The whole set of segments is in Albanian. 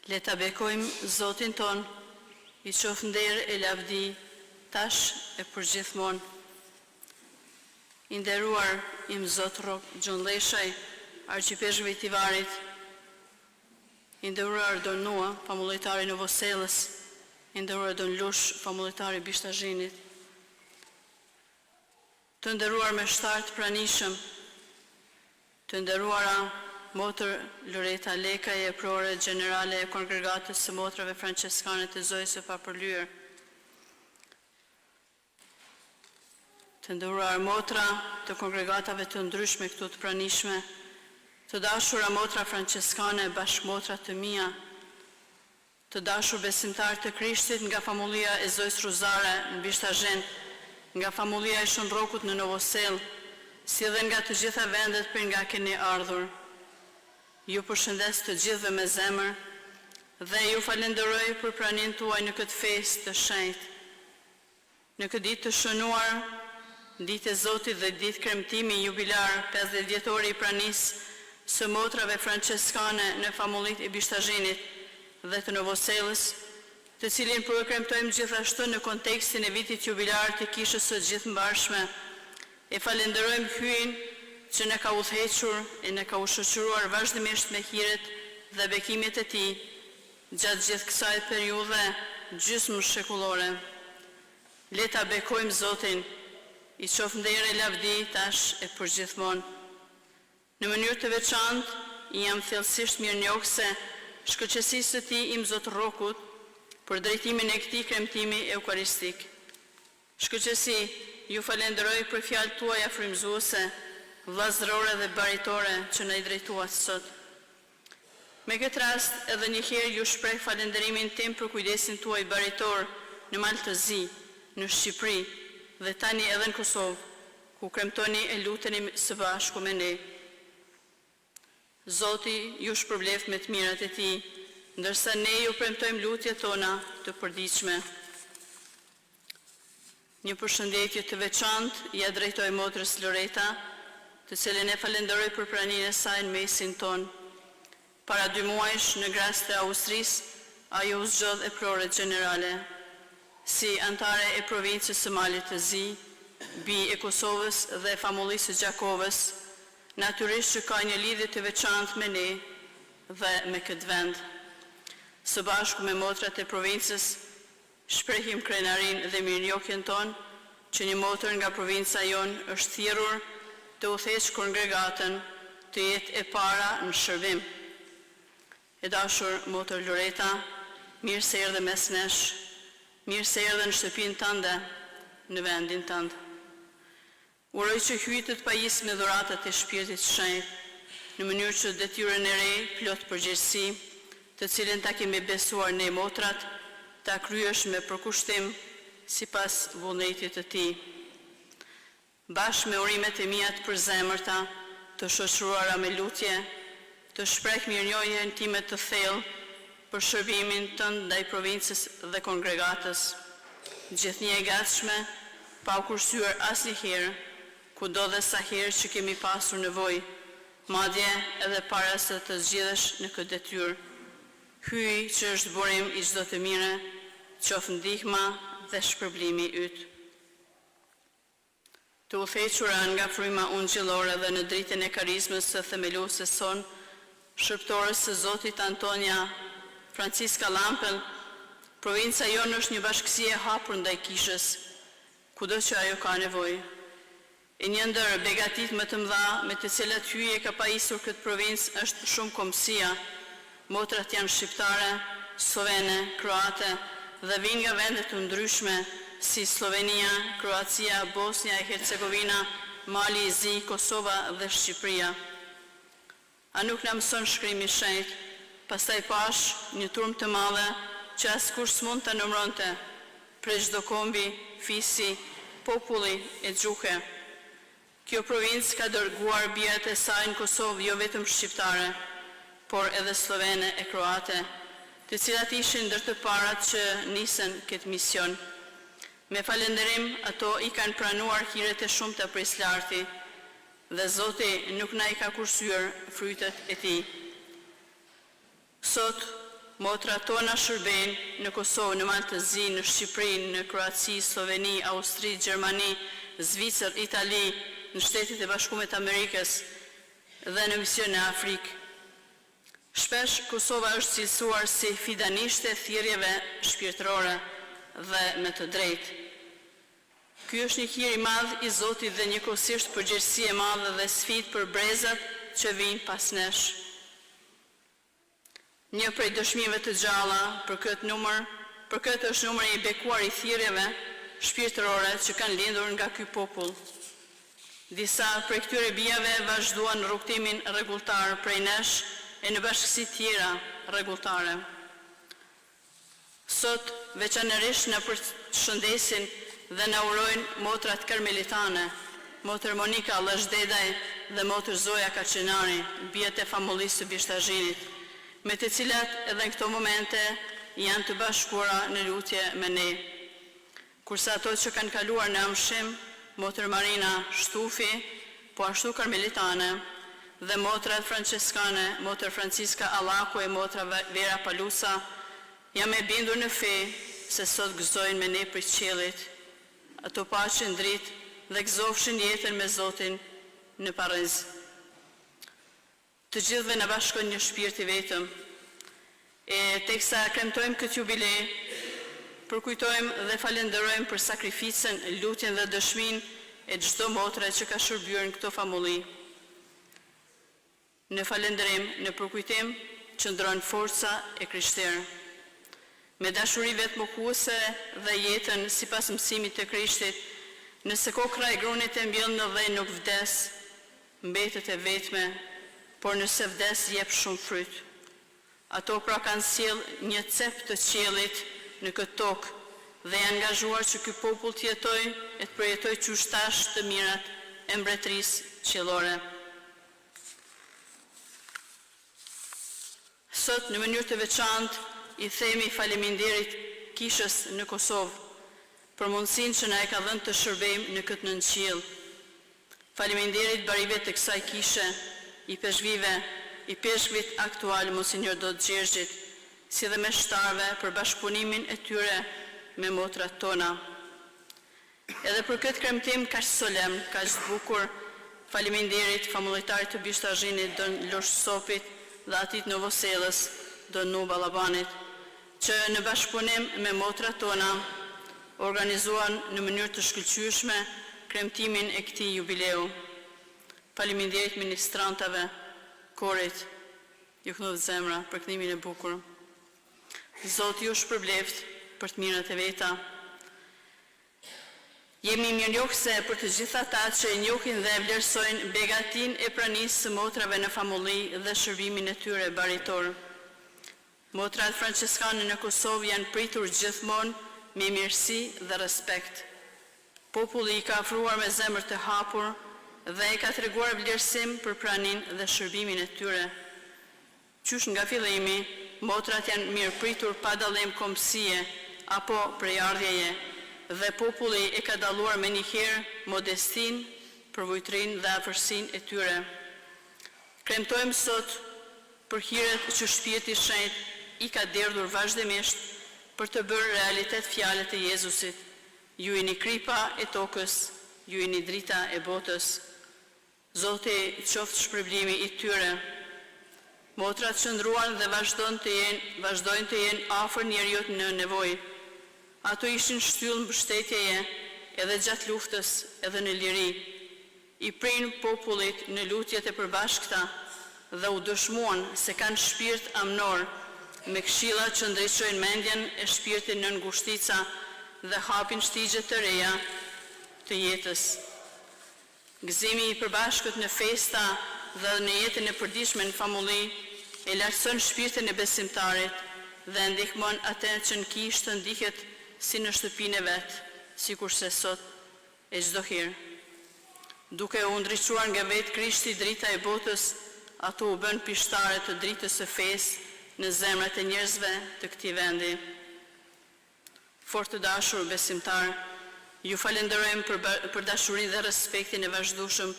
Le ta bekojmë Zotin ton, i qoftë nder e lavdi, tash e përgjithmonë. I nderuar im Zot Rok Gjon Leshaj, arqipeshëve i Tivarit, i nderuar Don Nua, pamullojtari në Vosellës, i nderuar Don Lush, pamullojtari i Bishtazhinit, të nderuar me shtartë pranishëm, të nderuara Motër Loreta Lekaj, e prore generale e Kongregatës së Motrave Franceskane të Zojës së Papërlyer, të nderuar motra të kongregatave të ndryshme këtu të pranishme, të dashura motra franceskane, bashkëmotra të mia, të dashur besimtar të Krishtit nga famullia e Zojës Ruzare në Bishtazhin, nga famullia e Shëndrokut në Novosel, si dhe nga të gjitha vendet për nga keni ardhur. Ju përshëndes të gjithëve me zemër dhe ju falenderoj për pranin tuaj në këtë festë të shenjtë. Në këtë ditë të shënuar, ditë e Zotit dhe ditë kremtimi jubilar 50 vjetori i pranisë së motrave franceskane në famullit e Bishtazhinit dhe të Novosellës, të cilin po e kremtojmë gjithashtu në kontekstin e vitit jubilar të Kishës së Gjithëmbarshme. E falenderojmë hyn që në ka udhëhequr e në ka ushoqëruar vazhdimisht me hiret dhe bekimet e tij gjatë gjithë kësaj periudhe gjysmë shekullore. Le ta bekojmë Zotin, i qoftë nder e lavdi tash e përgjithmonë. Në mënyrë të veçantë, jam thellësisht mirënjohëse shkëlqësisë së tij im Zot Rokut për drejtimin e këtij kremtimi eukaristik. Shkëlqësi, ju falenderoj për fjalët tuaja frymëzuese, vllazërore dhe baritore që na i drejtuat sot. Me këtë rast, edhe një herë ju shpreh falenderimin tim për kujdesin tuaj baritor në Maltëzi, në Shqipëri dhe tani edhe në Kosovë, ku kremtoni e luteni së bashku me ne. Zoti ju shpërbleft me të mirat e tij, ndërsa ne ju premtojmë lutjet tona të përditshme. Një përshëndetje të veçantë ja drejtoj motrës Loreta, të cilën e falenderoj për praninë e saj në mesin ton. Para 2 muajsh në Graz të Austrisë, ajo u zgjodh e prore generale. Si antare e provincës së Malit të Zi, bi e Kosovës dhe e famullisë së Gjakovës, natyrisht që ka një lidhje të veçantë me ne dhe me këtë vend. Së bashku me motrat e provincës, shprehim krenarin dhe mirënjohjen ton që një motër nga provinca jonë është thirrur të udhëheqë kongregatën të jetë e para në shërbim. E dashur motër Loreta, mirë se erdhe mes nesh, mirë se erdhe në shtëpinë tënde, në vendin tënd. Uroj që hyjtë të pajis me dhuratat e shpirtit shenjtë, në mënyrë që detyrën e re plot përgjegjësi, të cilën ta kemi besuar ne motrat, ta kryesh me përkushtim sipas vullnetit të tij. Bashkë me urimet e mia të përzemërta, të shoqëruara me lutje, të shpreh mirënjohjen time të thellë për shërbimin tënd ndaj provincës dhe kongregatës, gjithnjë e gatshme, pa u kursyer asnjëherë, kudo dhe sa herë që kemi pasur nevojë, madje edhe para se të zgjidhesh në këtë detyrë. Hyj që është burim i çdo të mire, qoftë ndihma dhe shpërblimi yt. Të udhëhequra nga fryma ungjillore dhe në dritën e karizmës së themelueses son, shërptores së Zotit Antonia Franciska Lampel, provinca jonë është një bashkësi e hapur ndaj Kishës, kudo që ajo ka nevojë. E një ndër begatit më të mëdha me të cilat hyje ka pajisur këtë provincë është shumë kombësia. Motrat janë shqiptare, slovene, kroate dhe vinë nga vende të ndryshme si Slovenia, Kroacia, Bosnia e Hercegovina, Mali i Zi, Kosova dhe Shqipëria. A nuk na mëson shkrimi i shenjtë? Pastaj pash një turmë të madhe që askush s'mund ta numëronte, prej çdo kombi, fisi, populli e gjuhe. Kjo provincë ka dërguar bijat e saj në Kosovë jo vetëm shqiptare, por edhe slovene e kroate, të cilat ishin ndër të parat që nisën këtë mision. Me falënderim, ato i kanë pranuar hiret e shumta prej larti, dhe Zoti nuk na i ka kursyer frytet e tij. Sot, motrat tona shërbejnë në Kosovë, në Maltëzi, në Shqipëri, në Kroaci, Sloveni, Austri, Gjermani, Zvicër, Itali, në Shtetet e Bashkuara të Amerikës dhe në mision në Afrikë. Shpesh Kosova është cilësuar si fidanishte e thirrjeve shpirtërore dhe me të drejtë. Ky është një hir i madh i Zotit dhe njëkohësisht përgjegjësi e madhe dhe sfidë për brezat që vijnë pas nesh. Një prej dëshmive të gjalla për këtë është numri i bekuar i thirrjeve shpirtërore që kanë lindur nga ky popull. Disa prej këtyre bijave vazhduan rrugtimin rregulltar prej nesh e në bashkësi tjera rregulltare. Sot veçanërisht na përshëndesin dhe na urojnë motrat karmelitane, motër Monika Llazhdedaj dhe motër Zoja Kaçenari, bijat e famullisë së Bishtazhinit, me të cilat edhe në këto momente janë të bashkuara në lutje me ne. Kurse ato që kanë kaluar në amshim, motër Marina Shtufi, po ashtu karmelitane, dhe motrat franceskane, motër Franciska Allaku e motra Vera Palusa, jam e bindur në fe se sot gëzojnë me ne prej qiellit. Ato paqen dritë dhe gëzofshin jetën me Zotin në Pariz. Të gjithëve na bashkon një shpirt i vetëm. E teksa kremtojmë këtë jubilej, përkujtojmë dhe falenderojmë për sakrificën, lutjen dhe dëshminë e çdo motre që ka shërbyer në këto famulli. Në falendërim, në përkujtim, qëndron forca e Krishterë. Me dashuri vetmokuese dhe jetën sipas mësimit të Krishtit, nëse kokra e grunit e mbjell në dhë nuk vdes, mbetet e vetme, por nëse vdes jep shumë fryt. Ato pra kanë sjell një cep të qiellit në këtë tokë dhe janë angazhuar që ky popull të jetojë e të përjetojë qyshtash të mirat e mbretërisë qiellore. Sot në mënyrë të veçantë i themi faleminderit kishës në Kosovë për mundësinë që na e ka dhënë të shërbejmë në këtë nënqiell. Faleminderit barive të kësaj kishe, i peshkvit aktual Monsinjor Dodë Gjergjit, si dhe meshtarëve për bashkëpunimin e tyre me motrat tona. Edhe për këtë kremtim kaq solemn, kaq bukur, faleminderit famullitarit të Bishtazhinit Don Losh Sopit dhe atit Novosellës Don Nu Ballabanit, që në bashkëpunim me motrat tona organizuan në mënyrë të shkëlqyeshme kremtimin e këtij jubileu. Faleminderit ministrantave, korit, ju knudh zemra për këndimin e bukur. Zoti ju shpërbleft për të mirat e veta. Jemi mirënjohëse për të gjithë ata që e njohin dhe vlerësojnë begatin e pranisë së motrave në famulli dhe shërbimin e tyre baritor. Motrat franceskane në Kosovë janë pritur gjithmonë me mirësi dhe respekt. Populli i ka afruar me zemër të hapur dhe i ka treguar vlerësim për praninë dhe shërbimin e tyre. Qysh nga fillimi, motrat janë mirë pritur pa dallim kombësie apo prejardhjeje, dhe populli e ka dalluar me njëherë modestin, përvojtrin dhe afërsin e tyre. Kremtojmë sot për hiret që Shpirti i Shenjtë i ka derdhur vazhdimisht për të bërë realitet fjalët e Jezusit. Ju jeni kripa e tokës, ju jeni drita e botës. Zoti qoftë shpërblimi i tyre. Motrat qëndruan dhe vazhdojnë të jenë afër njerëzit në nevojë. Ato ishin shtyllë mbështetjeje edhe gjatë luftës edhe në liri. I prinë popullit në lutjet e përbashkëta dhe u dëshmuan se kanë shpirt amnor me këshilla që ndriçojnë mendjen e shpirtin në ngushtica dhe hapin shtigje të reja të jetës. Gëzimi i përbashkët në festa dhe në jetën e përditshme në famulli e lartëson shpirtin e besimtarit dhe ndihmon atë që në kishë të ndihet si në shtëpinë e vet, sikurse sot e çdo herë. Duke u ndriçuar nga vetë Krishti drita e botës, ato u bën pishtare të dritës së fesë në zemrat e njerëzve të këtij vendi. Fort të dashur besimtar, ju falenderojmë për dashurinë dhe respektin e vazhdueshëm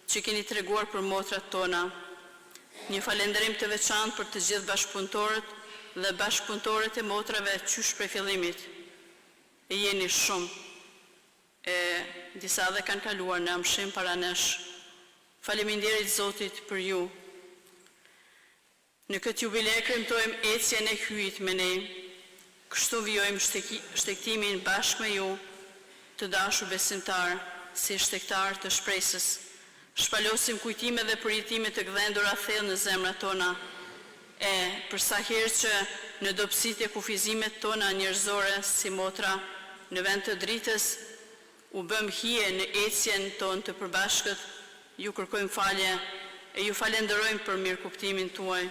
që keni treguar për motrat tona. Një falënderim të veçantë për të gjithë bashkëpunëtorët dhe bashkëpunëtorët e motrave qysh prej fillimit. E jeni shumë. Disa dhe kanë kaluar në amshim para nesh. Faleminderit Zotit për ju. Në këtë jubile kremtojmë ecjen e hyjit me ne. Kështu vjojmë shtektimin bashkë me ju, të dashur besimtar, si shtektar të shpresës. Shpalosim kujtime dhe përjetime të gdhendura thellë në zemrat tona, për sa herë që në dobësitë e kufizimet tona njerëzore si motra, në vend të dritës, u bëm hije në ecjen tonë të përbashkët, ju kërkojmë falje e ju falenderojmë për mirëkuptimin tuaj.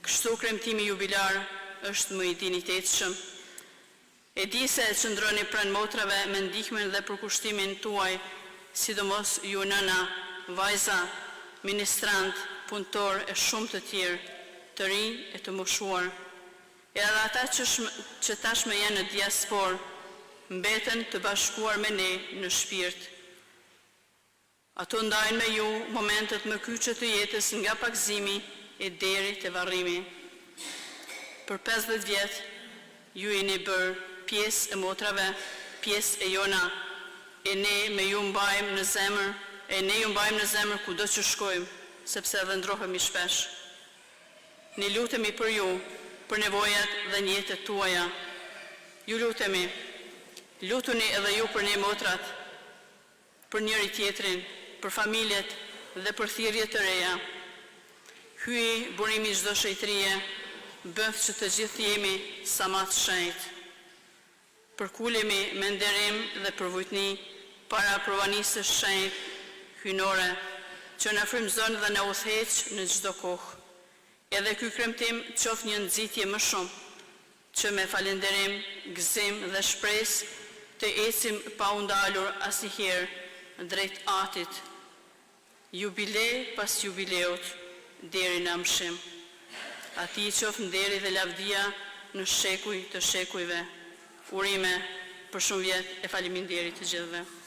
Kështu kremtimi jubilar është më i dinjitetshëm. E di se qëndroni pranë motrave me ndihmën dhe përkushtimin tuaj, sidomos ju nëna, vajza, ministrant, punëtor e shumë të tjerë, të rinj e të moshuar. E edhe ata që tashmë janë në diasporë, mbeten të bashkuar me ne në shpirt. Ato ndajnë me ju momentet më kyçe të jetës nga pakëzimi e deri te varrimi. Për 50 vjet, ju jeni bërë pjesë e motrave, pjesë e jona, e ne ju mbajmë në zemër kudo që shkojmë, sepse edhe ndrohemi shpesh. Ne lutemi për ju, për nevojat dhe njetët tuaja. Ju lutemi, lutuni edhe ju për ne motrat, për njëri tjetrin, për familjet dhe për thirrjet të reja. Hyj burimi çdo shejtërie, bëf që të gjithë jemi sa më të shenjtë. Përkulemi me nderim dhe përvojtni para provanisë së shenjtë hyjnore, që na frymëzon dhe na udhëheq në çdo kohë. Edhe ky kremtim qoftë një nxitje më shumë, që me falënderim, gëzim dhe shpresë të ecim pa u ndalur asnjëherë drejt Atit, jubile pas jubileut deri në amshim. Atij qoftë nderi dhe lavdia në shekuj të shekujve. Urime për shumë vjet e faleminderit të gjithëve.